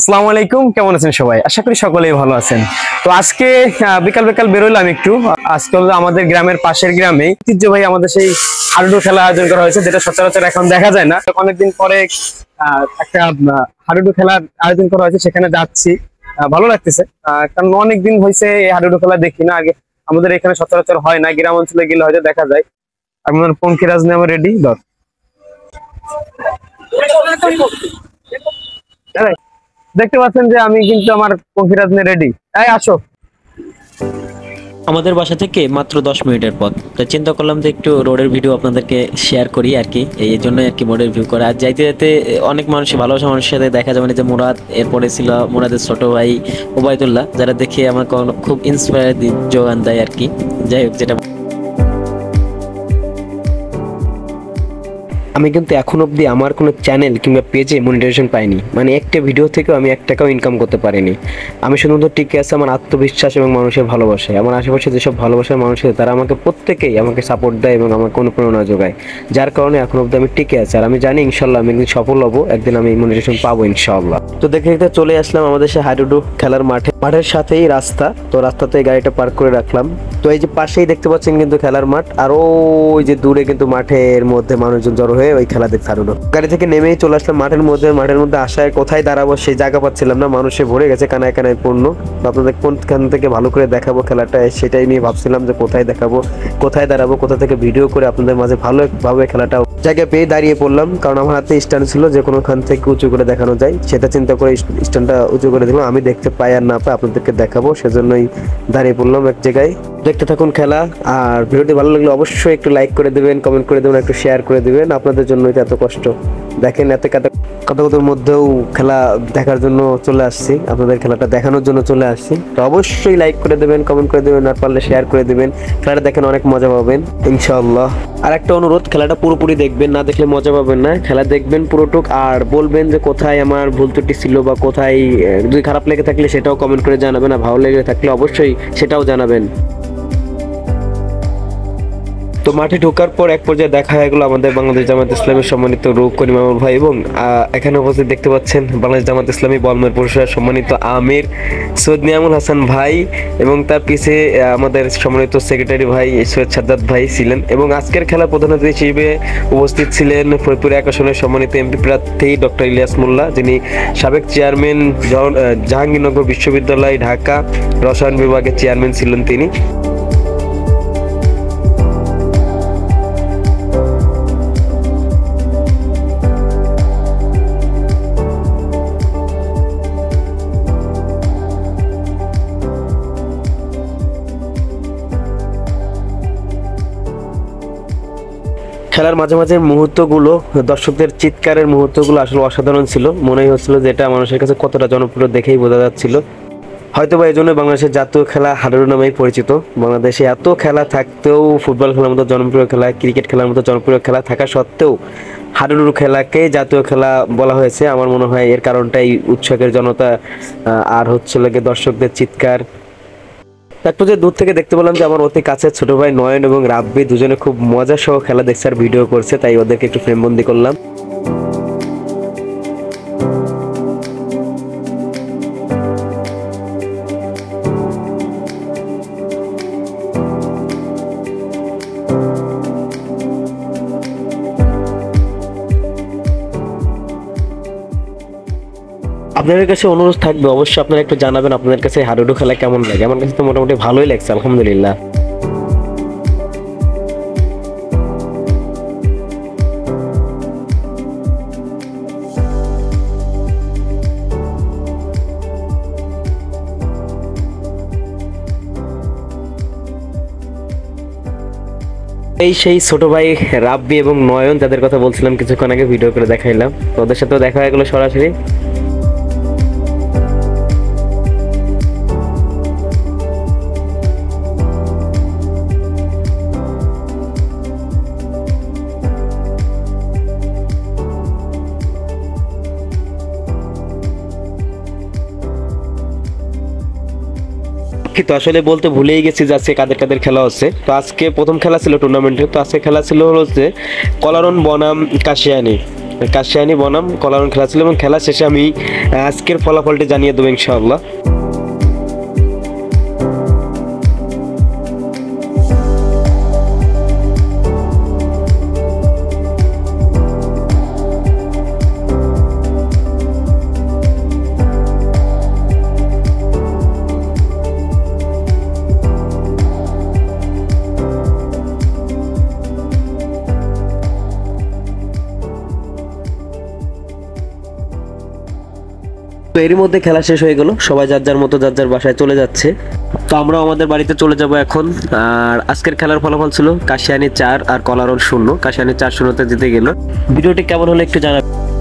আসসালামু আলাইকুম, কেমন আছেন সবাই? আশা করি সকলেই ভালো আছেন। তো আজকে বিকাল বিকাল বেরোলাম একটু। আজকে হলো আমাদের গ্রামের পাশের গ্রামে ঐতিহ্যবাহী আমাদের সেই হাডুডু খেলা আয়োজন করা হয়েছে, যেটা সচরাচর এখন দেখা যায় না। অনেকদিন পরে একটা হাডুডু খেলার আয়োজন করা হয়েছে, সেখানে যাচ্ছি। ভালো লাগতেছে, কারণ অনেকদিন হয়েছে এই হাডুডু খেলা দেখি না। আগে আমাদের এখানে সচরাচর হয় না, গ্রাম অঞ্চলে গেলে হয়তো দেখা যায়। আপনার পঙ্খিরাজ নেওয়া রেডি ধর। দেখতে পাচ্ছেন যে আমি কিন্তু আমার পঙ্খিরাজ নিয়ে রেডি। এই আসো। আমাদের বাসা থেকে মাত্র 10 মিনিটের পথ। তো চিন্তা করলাম যে একটু রোডের ভিডিও আপনাদেরকে শেয়ার করি আর কি, এই জন্য আর কি রোডের ভিউ করা। আর যাইতে যেতে অনেক মানুষই ভালোবাসা মানুষের সাথে দেখা যাবে না, যে মুরাদ, এরপরে ছিল মুরাদের ছোট ভাই ওবায়দুল্লাহ, যারা দেখে আমাকে খুব ইন্সপায়ার যোগান দেয় আর কি। যাই হোক, যেটা আমি কিন্তু এখন অবধি আমার কোনো চ্যানেল কিংবা পেজে মনিটাইজেশন পাইনি, মানে একটা ভিডিও থেকেও আমি 1 টাকাও ইনকাম করতে পারিনি। আমি শুধুমাত্র টিকে আছে আমার আত্মবিশ্বাস এবং মানুষের ভালোবাসায়। আমার আশেপাশে যেসব ভালোবাসার মানুষ আছে তারা আমাকে প্রত্যেকেই আমাকে সাপোর্ট দেয় এবং আমাকে অনুপ্রেরণা যোগায়, যার কারণে এখন অবধি আমি টিকে আছি। আর আমি জানি ইনশাল্লাহ আমি একদিন সফল হবো, একদিন আমি মনিটাইজেশন পাবো ইনশাআল্লাহ। তো দেখে দেখতে চলে আসলাম আমাদের সে হাডুডু খেলার মাঠের সাথেই রাস্তা। তো রাস্তাতে গাড়িটা পার্ক করে রাখলাম। তো এই যে পাশেই দেখতে পাচ্ছেন কিন্তু খেলার মাঠ, আর ওই যে দূরে কিন্তু মাঠের মধ্যে মানুষজন জড়ো হয়ে ওই খেলা দেখতে হাডুডু। গাড়ি থেকে নেমেই চলে আসলাম মাঠের মধ্যে আসায় কোথায় দাঁড়াবো সেই জায়গা পাচ্ছিলাম না, মানুষে ভরে গেছে, কানায় কানায় পূর্ণ। আপনাদের কোনখান থেকে ভালো করে দেখাবো খেলাটা, সেটাই নিয়ে ভাবছিলাম যে কোথায় দেখাবো, কোথায় দাঁড়াবো, কোথা থেকে ভিডিও করে আপনাদের মাঝে ভালোভাবে খেলাটা জায়গা পেয়ে দাঁড়িয়ে পড়লাম। কারণ আমার হাতে স্ট্যান্ড ছিল, যে কোনোখান থেকে উঁচু করে দেখানো যায়, সেটা চিন্তা করে স্ট্যান্ডটা উঁচু করে দিলাম। আমি দেখতে পাই আর না পাই আপনাদেরকে দেখাবো, সেজন্যই দাঁড়িয়ে পড়লাম এক জায়গায়। দেখতে থাকুন খেলা। আর ভিডিওটি ভালো লাগলে অবশ্যই একটু লাইক করে দেবেন, কমেন্ট করে দেবেন, একটু শেয়ার করে দেবেন। আপনাদের জন্য এত কষ্ট দেখেন, এত কতর মধ্যেও খেলা দেখার জন্য চলে আসছি, আপনাদের খেলাটা দেখানোর জন্য চলে আসছি। তো অবশ্যই লাইক করে দেবেন, কমেন্ট করে দেবেন, আর পারলে শেয়ার করে দেবেন। খেলাটা দেখেন, অনেক মজা পাবেন ইনশাআল্লাহ। আর একটা অনুরোধ, খেলাটা পুরোপুরি দেখবেন, না দেখলে মজা পাবেন না। খেলা দেখবেন পুরোটুক, আর বলবেন যে কোথায় আমার ভুল ত্রুটি ছিল বা কোথায় যদি খারাপ লেগে থাকলে সেটাও কমেন্ট করে জানাবেন, আর ভালো লেগে থাকলে অবশ্যই সেটাও জানাবেন। তো মাঠে ঢোকার পর এক পর্যায়ে দেখা হয়ে গেল আমাদের বাংলাদেশ জামাত ইসলামের সম্মানিত রূপ করিম আমল ভাই, এবং এখানে উপস্থিত দেখতে পাচ্ছেন বাংলাদেশ জামাত ইসলামী বলমের পুরস্কার সম্মানিত আমির সৈয়দ নিয়ামুল হাসান ভাই, এবং তার পিছে আমাদের সম্মানিত সেক্রেটারি ভাই সৈয়দ সাদ্দাত ভাই ছিলেন। এবং আজকের খেলা প্রধান অতিথি হিসেবে উপস্থিত ছিলেন ফরিদপুর 1 আসনের সম্মানিত এমপি প্রার্থী ডক্টর ইলিয়াস মোল্লা, যিনি সাবেক চেয়ারম্যান জাহাঙ্গীরনগর বিশ্ববিদ্যালয় ঢাকা রসায়ন বিভাগের চেয়ারম্যান ছিলেন তিনি। খেলার মাঝে মাঝে মুহূর্তগুলো, দর্শকদের চিৎকারের মুহূর্তগুলো আসলে অসাধারণ ছিল। মনেই হচ্ছিল যে এটা মানুষের কাছে কতটা জনপ্রিয় দেখেই বোঝা যাচ্ছিল। হয়তোবা এই জন্য বাংলাদেশের জাতীয় খেলা হাডুডু নামেই পরিচিত। বাংলাদেশে এত খেলা থাকতেও, ফুটবল খেলার মতো জনপ্রিয় খেলা, ক্রিকেট খেলার মতো জনপ্রিয় খেলা থাকা সত্ত্বেও হাডুডু খেলাকে জাতীয় খেলা বলা হয়েছে। আমার মনে হয় এর কারণটাই উৎসবের জনতা, আর হচ্ছে লাগে দর্শকদের চিৎকার। তারপর যে দূর থেকে দেখতে পেলাম যে আমার অতি কাছের ছোট ভাই নয়ন এবং রাব্বি দুজনে খুব মজা সহ খেলা দেখছে আর ভিডিও করছে, তাই ওদেরকে একটু ফ্রেমবন্দি করলাম। আপনাদের কাছে অনুরোধ থাকবে, অবশ্যই আপনারা একটু জানাবেন আপনাদের কাছে হাডুডু খেলা কেমন লাগে। আমার কাছে তো মোটামুটি ভালোই লাগছে, আলহামদুলিল্লাহ। সেই ছোট ভাই রাব্বি এবং নয়ন, যাদের কথা বলছিলাম কিছুক্ষণ আগে, ভিডিও করে দেখাইলাম। তো ওদের সাথেও দেখা হয়ে গেলো সরাসরি। কিন্তু আসলে বলতে ভুলেই গেছি যে আজকে কাদের কাদের খেলা হচ্ছে। তো আজকে প্রথম খেলা ছিল টুর্নামেন্টে। তো আজকে খেলা ছিল হচ্ছে কলারন বনাম কাশিয়ানি। কাশিয়ানি বনাম কলারন খেলা ছিল এবং খেলা শেষে আমি আজকের ফলাফলটি জানিয়ে দেবো ইনশাআল্লাহ। তো এরই মধ্যে খেলা শেষ হয়ে গেল, সবাই যার যার মতো যার যার বাসায় চলে যাচ্ছে। তো আমরাও আমাদের বাড়িতে চলে যাব এখন। আর আজকের খেলার ফলাফল ছিল কাশিয়ানি 4 আর কলারন 0। কাশিয়ানি 4-0 জিতে গেল। ভিডিওটি কেমন হলো একটু জানাবেন।